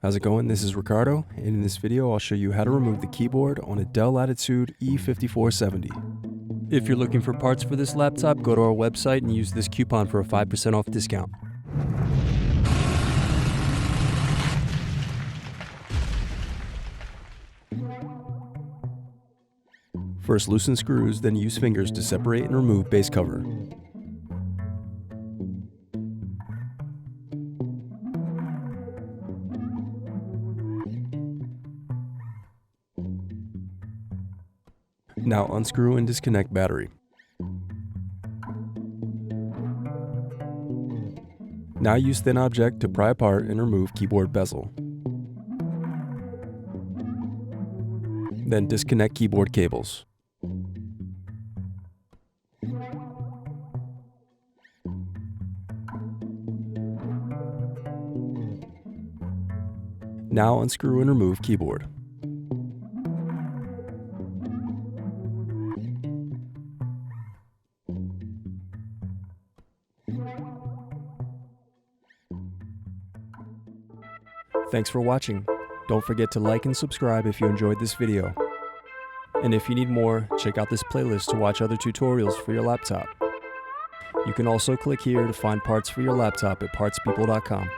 How's it going? This is Ricardo, and in this video I'll show you how to remove the keyboard on a Dell Latitude E5470. If you're looking for parts for this laptop, go to our website and use this coupon for a 5% off discount. First loosen screws, then use fingers to separate and remove base cover. Now unscrew and disconnect battery. Now use thin object to pry apart and remove keyboard bezel. Then disconnect keyboard cables. Now unscrew and remove keyboard. Thanks for watching. Don't forget to like and subscribe if you enjoyed this video. And if you need more, check out this playlist to watch other tutorials for your laptop. You can also click here to find parts for your laptop at partspeople.com.